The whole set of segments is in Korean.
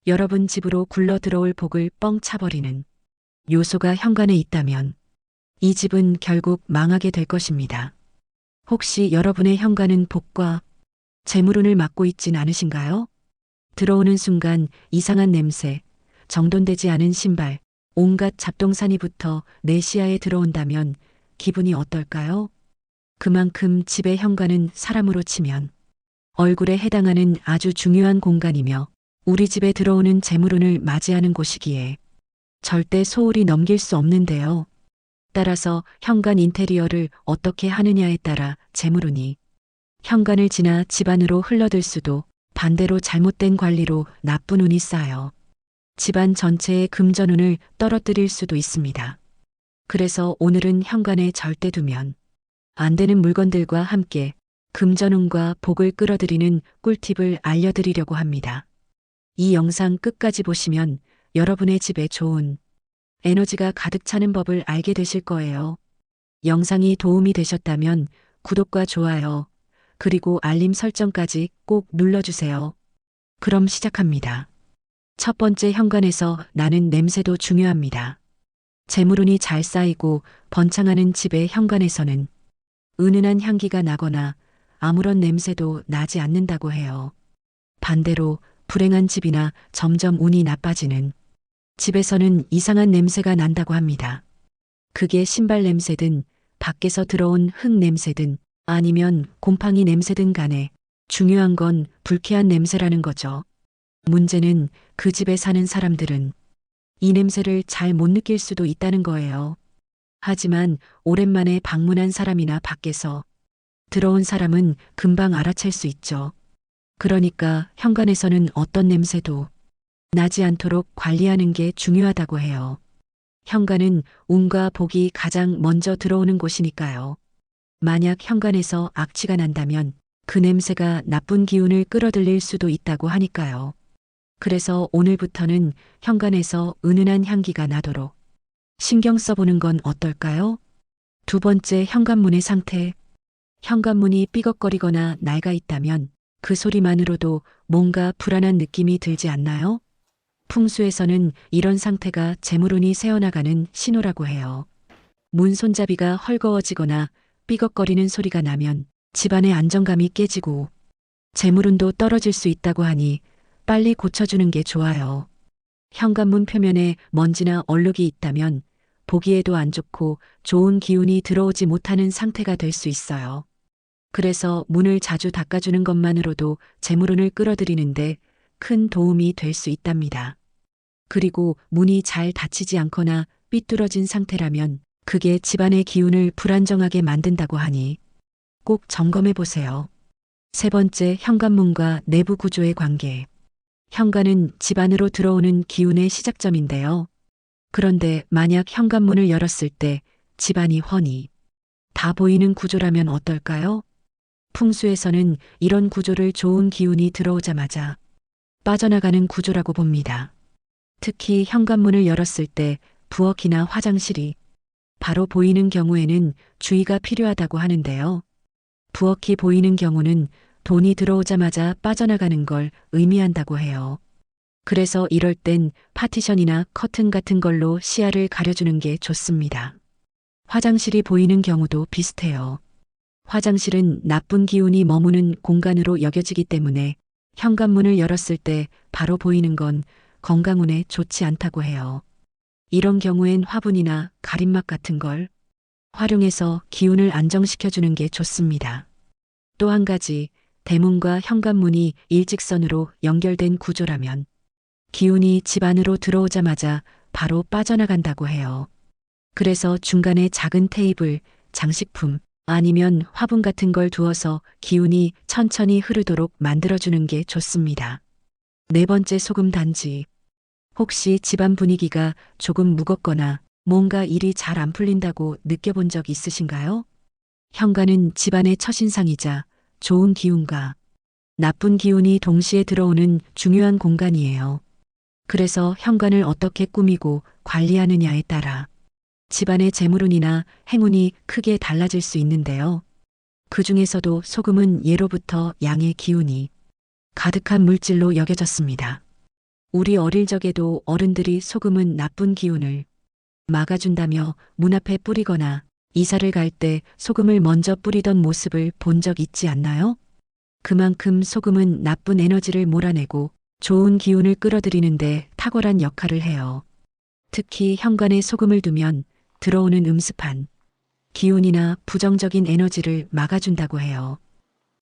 여러분 집으로 굴러 들어올 복을 뻥 차버리는 요소가 현관에 있다면 이 집은 결국 망하게 될 것입니다. 혹시 여러분의 현관은 복과 재물운을 막고 있진 않으신가요? 들어오는 순간 이상한 냄새, 정돈되지 않은 신발, 온갖 잡동사니부터 내 시야에 들어온다면 기분이 어떨까요? 그만큼 집의 현관은 사람으로 치면 얼굴에 해당하는 아주 중요한 공간이며 우리 집에 들어오는 재물운을 맞이하는 곳이기에 절대 소홀히 넘길 수 없는데요. 따라서 현관 인테리어를 어떻게 하느냐에 따라 재물운이 현관을 지나 집 안으로 흘러들 수도, 반대로 잘못된 관리로 나쁜 운이 쌓여 집안 전체의 금전운을 떨어뜨릴 수도 있습니다. 그래서 오늘은 현관에 절대 두면 안 되는 물건들과 함께 금전운과 복을 끌어들이는 꿀팁을 알려드리려고 합니다. 이 영상 끝까지 보시면 여러분의 집에 좋은 에너지가 가득 차는 법을 알게 되실 거예요. 영상이 도움이 되셨다면 구독과 좋아요, 그리고 알림 설정까지 꼭 눌러주세요. 그럼 시작합니다. 첫 번째, 현관에서 나는 냄새도 중요합니다. 재물운이 잘 쌓이고 번창하는 집의 현관에서는 은은한 향기가 나거나 아무런 냄새도 나지 않는다고 해요. 반대로 불행한 집이나 점점 운이 나빠지는 집에서는 이상한 냄새가 난다고 합니다. 그게 신발 냄새든 밖에서 들어온 흙 냄새든 아니면 곰팡이 냄새든 간에 중요한 건 불쾌한 냄새라는 거죠. 문제는 그 집에 사는 사람들은 이 냄새를 잘 못 느낄 수도 있다는 거예요. 하지만 오랜만에 방문한 사람이나 밖에서 들어온 사람은 금방 알아챌 수 있죠. 그러니까 현관에서는 어떤 냄새도 나지 않도록 관리하는 게 중요하다고 해요. 현관은 운과 복이 가장 먼저 들어오는 곳이니까요. 만약 현관에서 악취가 난다면 그 냄새가 나쁜 기운을 끌어들일 수도 있다고 하니까요. 그래서 오늘부터는 현관에서 은은한 향기가 나도록 신경 써보는 건 어떨까요? 두 번째, 현관문의 상태. 현관문이 삐걱거리거나 낡아 있다면 그 소리만으로도 뭔가 불안한 느낌이 들지 않나요? 풍수에서는 이런 상태가 재물운이 새어나가는 신호라고 해요. 문 손잡이가 헐거워지거나 삐걱거리는 소리가 나면 집안의 안정감이 깨지고 재물운도 떨어질 수 있다고 하니 빨리 고쳐주는 게 좋아요. 현관문 표면에 먼지나 얼룩이 있다면 보기에도 안 좋고 좋은 기운이 들어오지 못하는 상태가 될 수 있어요. 그래서 문을 자주 닦아주는 것만으로도 재물운을 끌어들이는데 큰 도움이 될 수 있답니다. 그리고 문이 잘 닫히지 않거나 삐뚤어진 상태라면 그게 집안의 기운을 불안정하게 만든다고 하니 꼭 점검해 보세요. 세 번째, 현관문과 내부 구조의 관계. 현관은 집 안으로 들어오는 기운의 시작점인데요. 그런데 만약 현관문을 열었을 때 집안이 훤히 다 보이는 구조라면 어떨까요? 풍수에서는 이런 구조를 좋은 기운이 들어오자마자 빠져나가는 구조라고 봅니다. 특히 현관문을 열었을 때 부엌이나 화장실이 바로 보이는 경우에는 주의가 필요하다고 하는데요. 부엌이 보이는 경우는 돈이 들어오자마자 빠져나가는 걸 의미한다고 해요. 그래서 이럴 땐 파티션이나 커튼 같은 걸로 시야를 가려주는 게 좋습니다. 화장실이 보이는 경우도 비슷해요. 화장실은 나쁜 기운이 머무는 공간으로 여겨지기 때문에 현관문을 열었을 때 바로 보이는 건 건강운에 좋지 않다고 해요. 이런 경우엔 화분이나 가림막 같은 걸 활용해서 기운을 안정시켜주는 게 좋습니다. 또 한 가지, 대문과 현관문이 일직선으로 연결된 구조라면 기운이 집 안으로 들어오자마자 바로 빠져나간다고 해요. 그래서 중간에 작은 테이블, 장식품, 아니면 화분 같은 걸 두어서 기운이 천천히 흐르도록 만들어주는 게 좋습니다. 네 번째, 소금 단지. 혹시 집안 분위기가 조금 무겁거나 뭔가 일이 잘 안 풀린다고 느껴본 적 있으신가요? 현관은 집안의 첫인상이자 좋은 기운과 나쁜 기운이 동시에 들어오는 중요한 공간이에요. 그래서 현관을 어떻게 꾸미고 관리하느냐에 따라 집안의 재물운이나 행운이 크게 달라질 수 있는데요. 그 중에서도 소금은 예로부터 양의 기운이 가득한 물질로 여겨졌습니다. 우리 어릴 적에도 어른들이 소금은 나쁜 기운을 막아준다며 문 앞에 뿌리거나 이사를 갈 때 소금을 먼저 뿌리던 모습을 본 적 있지 않나요? 그만큼 소금은 나쁜 에너지를 몰아내고 좋은 기운을 끌어들이는데 탁월한 역할을 해요. 특히 현관에 소금을 두면 들어오는 음습한 기운이나 부정적인 에너지를 막아준다고 해요.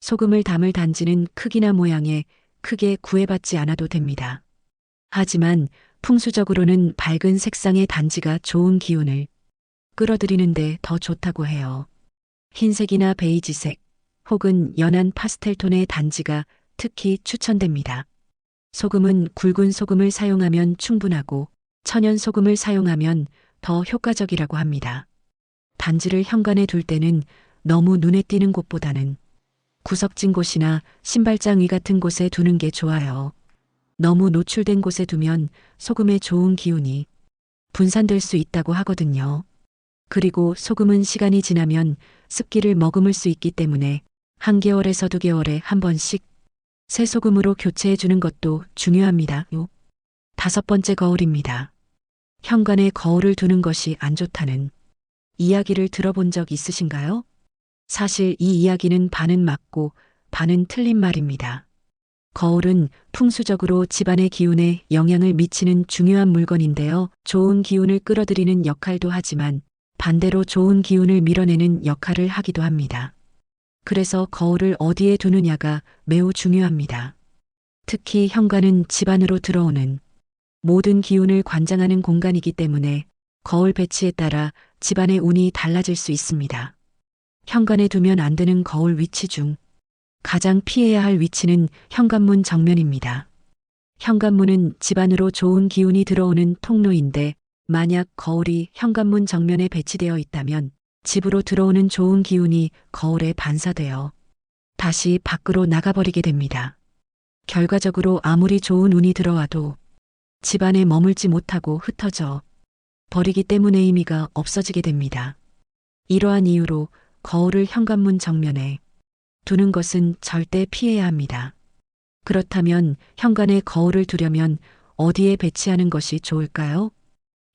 소금을 담을 단지는 크기나 모양에 크게 구애받지 않아도 됩니다. 하지만 풍수적으로는 밝은 색상의 단지가 좋은 기운을 끌어들이는데 더 좋다고 해요. 흰색이나 베이지색 혹은 연한 파스텔톤의 단지가 특히 추천됩니다. 소금은 굵은 소금을 사용하면 충분하고 천연 소금을 사용하면 더 효과적이라고 합니다. 단지를 현관에 둘 때는 너무 눈에 띄는 곳보다는 구석진 곳이나 신발장 위 같은 곳에 두는 게 좋아요. 너무 노출된 곳에 두면 소금의 좋은 기운이 분산될 수 있다고 하거든요. 그리고 소금은 시간이 지나면 습기를 머금을 수 있기 때문에 1개월에서 2개월에 한 번씩 새 소금으로 교체해 주는 것도 중요합니다. 5번째, 거울입니다. 현관에 거울을 두는 것이 안 좋다는 이야기를 들어본 적 있으신가요? 사실 이 이야기는 반은 맞고 반은 틀린 말입니다. 거울은 풍수적으로 집안의 기운에 영향을 미치는 중요한 물건인데요. 좋은 기운을 끌어들이는 역할도 하지만 반대로 좋은 기운을 밀어내는 역할을 하기도 합니다. 그래서 거울을 어디에 두느냐가 매우 중요합니다. 특히 현관은 집 안으로 들어오는 모든 기운을 관장하는 공간이기 때문에 거울 배치에 따라 집안의 운이 달라질 수 있습니다. 현관에 두면 안 되는 거울 위치 중 가장 피해야 할 위치는 현관문 정면입니다. 현관문은 집 안으로 좋은 기운이 들어오는 통로인데 만약 거울이 현관문 정면에 배치되어 있다면 집으로 들어오는 좋은 기운이 거울에 반사되어 다시 밖으로 나가버리게 됩니다. 결과적으로 아무리 좋은 운이 들어와도 집 안에 머물지 못하고 흩어져 버리기 때문에 의미가 없어지게 됩니다. 이러한 이유로 거울을 현관문 정면에 두는 것은 절대 피해야 합니다. 그렇다면 현관에 거울을 두려면 어디에 배치하는 것이 좋을까요?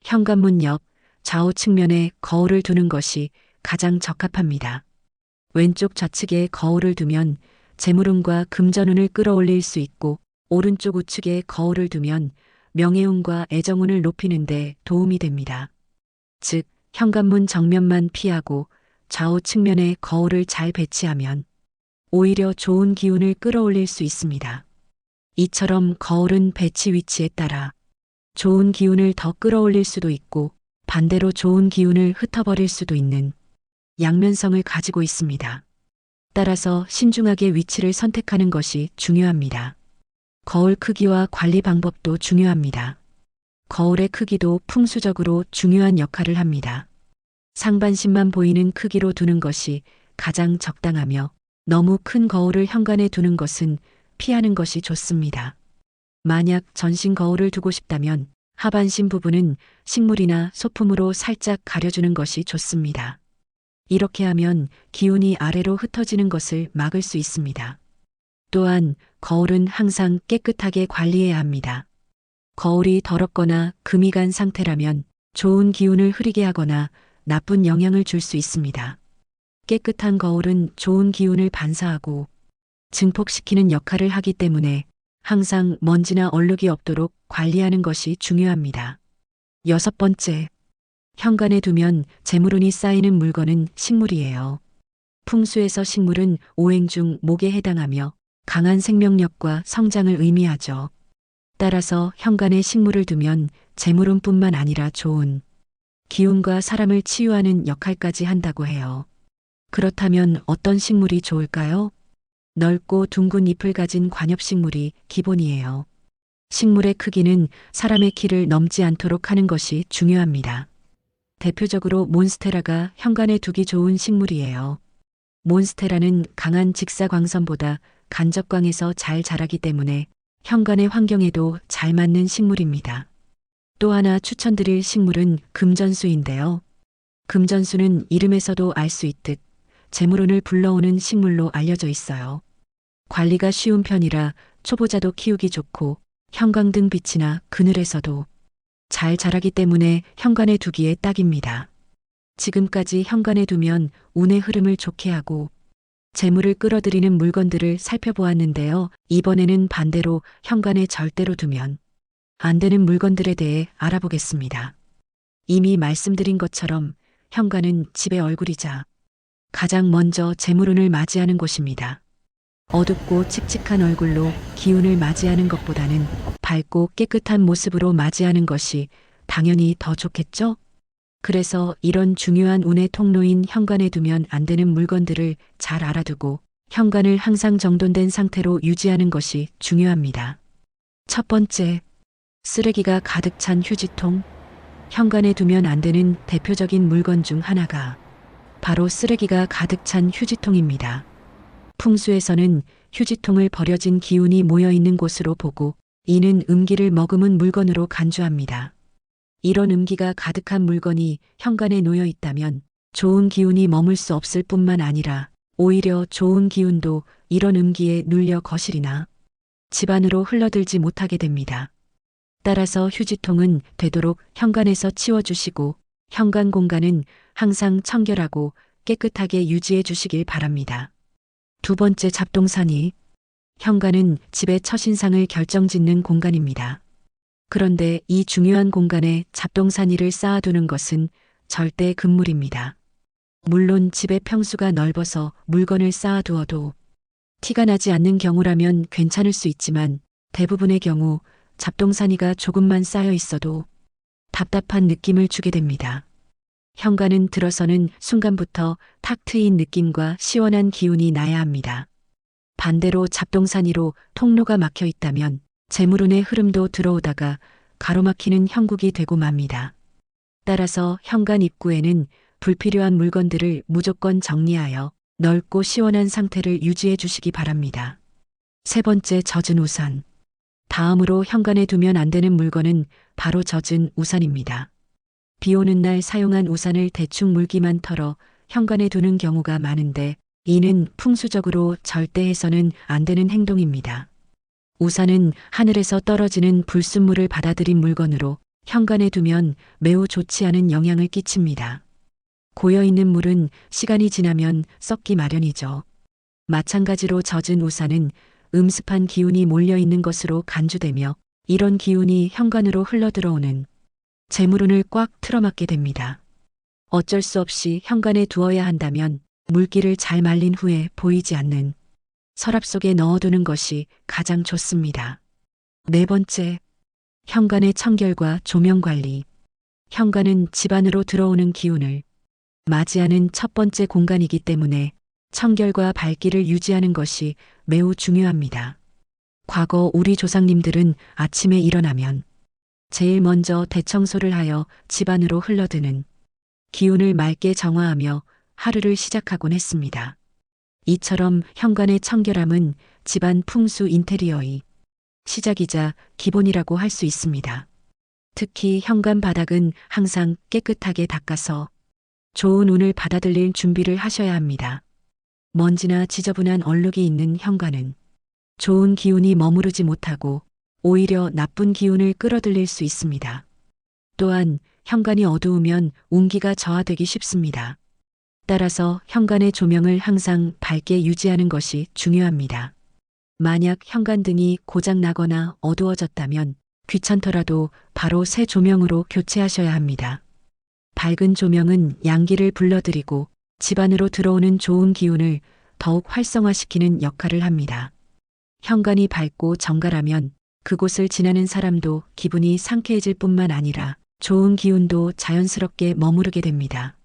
현관문 옆 좌우 측면에 거울을 두는 것이 가장 적합합니다. 왼쪽 좌측에 거울을 두면 재물운과 금전운을 끌어올릴 수 있고 오른쪽 우측에 거울을 두면 명예운과 애정운을 높이는 데 도움이 됩니다. 즉, 현관문 정면만 피하고 좌우 측면에 거울을 잘 배치하면 오히려 좋은 기운을 끌어올릴 수 있습니다. 이처럼 거울은 배치 위치에 따라 좋은 기운을 더 끌어올릴 수도 있고 반대로 좋은 기운을 흩어버릴 수도 있는 양면성을 가지고 있습니다. 따라서 신중하게 위치를 선택하는 것이 중요합니다. 거울 크기와 관리 방법도 중요합니다. 거울의 크기도 풍수적으로 중요한 역할을 합니다. 상반신만 보이는 크기로 두는 것이 가장 적당하며 너무 큰 거울을 현관에 두는 것은 피하는 것이 좋습니다. 만약 전신 거울을 두고 싶다면 하반신 부분은 식물이나 소품으로 살짝 가려주는 것이 좋습니다. 이렇게 하면 기운이 아래로 흩어지는 것을 막을 수 있습니다. 또한 거울은 항상 깨끗하게 관리해야 합니다. 거울이 더럽거나 금이 간 상태라면 좋은 기운을 흐리게 하거나 나쁜 영향을 줄 수 있습니다. 깨끗한 거울은 좋은 기운을 반사하고 증폭시키는 역할을 하기 때문에 항상 먼지나 얼룩이 없도록 관리하는 것이 중요합니다. 6번째, 현관에 두면 재물운이 쌓이는 물건은 식물이에요. 풍수에서 식물은 오행 중 목에 해당하며 강한 생명력과 성장을 의미하죠. 따라서 현관에 식물을 두면 재물운뿐만 아니라 좋은 기운과 사람을 치유하는 역할까지 한다고 해요. 그렇다면 어떤 식물이 좋을까요? 넓고 둥근 잎을 가진 관엽식물이 기본이에요. 식물의 크기는 사람의 키를 넘지 않도록 하는 것이 중요합니다. 대표적으로 몬스테라가 현관에 두기 좋은 식물이에요. 몬스테라는 강한 직사광선보다 간접광에서 잘 자라기 때문에 현관의 환경에도 잘 맞는 식물입니다. 또 하나 추천드릴 식물은 금전수인데요. 금전수는 이름에서도 알 수 있듯 재물운을 불러오는 식물로 알려져 있어요. 관리가 쉬운 편이라 초보자도 키우기 좋고 형광등 빛이나 그늘에서도 잘 자라기 때문에 현관에 두기에 딱입니다. 지금까지 현관에 두면 운의 흐름을 좋게 하고 재물을 끌어들이는 물건들을 살펴보았는데요. 이번에는 반대로 현관에 절대로 두면 안 되는 물건들에 대해 알아보겠습니다. 이미 말씀드린 것처럼 현관은 집의 얼굴이자 가장 먼저 재물운을 맞이하는 곳입니다. 어둡고 칙칙한 얼굴로 기운을 맞이하는 것보다는 밝고 깨끗한 모습으로 맞이하는 것이 당연히 더 좋겠죠? 그래서 이런 중요한 운의 통로인 현관에 두면 안 되는 물건들을 잘 알아두고 현관을 항상 정돈된 상태로 유지하는 것이 중요합니다. 첫 번째, 쓰레기가 가득 찬 휴지통. 현관에 두면 안 되는 대표적인 물건 중 하나가 바로 쓰레기가 가득 찬 휴지통입니다. 풍수에서는 휴지통을 버려진 기운이 모여 있는 곳으로 보고 이는 음기를 머금은 물건으로 간주합니다. 이런 음기가 가득한 물건이 현관에 놓여 있다면 좋은 기운이 머물 수 없을 뿐만 아니라 오히려 좋은 기운도 이런 음기에 눌려 거실이나 집 안으로 흘러들지 못하게 됩니다. 따라서 휴지통은 되도록 현관에서 치워주시고 현관 공간은 항상 청결하고 깨끗하게 유지해 주시길 바랍니다. 두 번째, 잡동사니. 현관은 집의 첫인상을 결정짓는 공간입니다. 그런데 이 중요한 공간에 잡동사니를 쌓아두는 것은 절대 금물입니다. 물론 집의 평수가 넓어서 물건을 쌓아두어도 티가 나지 않는 경우라면 괜찮을 수 있지만 대부분의 경우 잡동사니가 조금만 쌓여 있어도 답답한 느낌을 주게 됩니다. 현관은 들어서는 순간부터 탁 트인 느낌과 시원한 기운이 나야 합니다. 반대로 잡동사니로 통로가 막혀 있다면 재물운의 흐름도 들어오다가 가로막히는 형국이 되고 맙니다. 따라서 현관 입구에는 불필요한 물건들을 무조건 정리하여 넓고 시원한 상태를 유지해 주시기 바랍니다. 세 번째, 젖은 우산. 다음으로 현관에 두면 안 되는 물건은 바로 젖은 우산입니다. 비 오는 날 사용한 우산을 대충 물기만 털어 현관에 두는 경우가 많은데 이는 풍수적으로 절대 해서는 안 되는 행동입니다. 우산은 하늘에서 떨어지는 불순물을 받아들인 물건으로 현관에 두면 매우 좋지 않은 영향을 끼칩니다. 고여있는 물은 시간이 지나면 썩기 마련이죠. 마찬가지로 젖은 우산은 음습한 기운이 몰려있는 것으로 간주되며 이런 기운이 현관으로 흘러들어오는 재물운을 꽉 틀어막게 됩니다. 어쩔 수 없이 현관에 두어야 한다면 물기를 잘 말린 후에 보이지 않는 서랍 속에 넣어두는 것이 가장 좋습니다. 네 번째, 현관의 청결과 조명 관리. 현관은 집 안으로 들어오는 기운을 맞이하는 첫 번째 공간이기 때문에 청결과 밝기를 유지하는 것이 매우 중요합니다. 과거 우리 조상님들은 아침에 일어나면 제일 먼저 대청소를 하여 집 안으로 흘러드는 기운을 맑게 정화하며 하루를 시작하곤 했습니다. 이처럼 현관의 청결함은 집안 풍수 인테리어의 시작이자 기본이라고 할 수 있습니다. 특히 현관 바닥은 항상 깨끗하게 닦아서 좋은 운을 받아들일 준비를 하셔야 합니다. 먼지나 지저분한 얼룩이 있는 현관은 좋은 기운이 머무르지 못하고 오히려 나쁜 기운을 끌어들일 수 있습니다. 또한 현관이 어두우면 운기가 저하되기 쉽습니다. 따라서 현관의 조명을 항상 밝게 유지하는 것이 중요합니다. 만약 현관등이 고장 나거나 어두워졌다면 귀찮더라도 바로 새 조명으로 교체하셔야 합니다. 밝은 조명은 양기를 불러들이고 집 안으로 들어오는 좋은 기운을 더욱 활성화시키는 역할을 합니다. 현관이 밝고 정갈하면 그곳을 지나는 사람도 기분이 상쾌해질 뿐만 아니라 좋은 기운도 자연스럽게 머무르게 됩니다.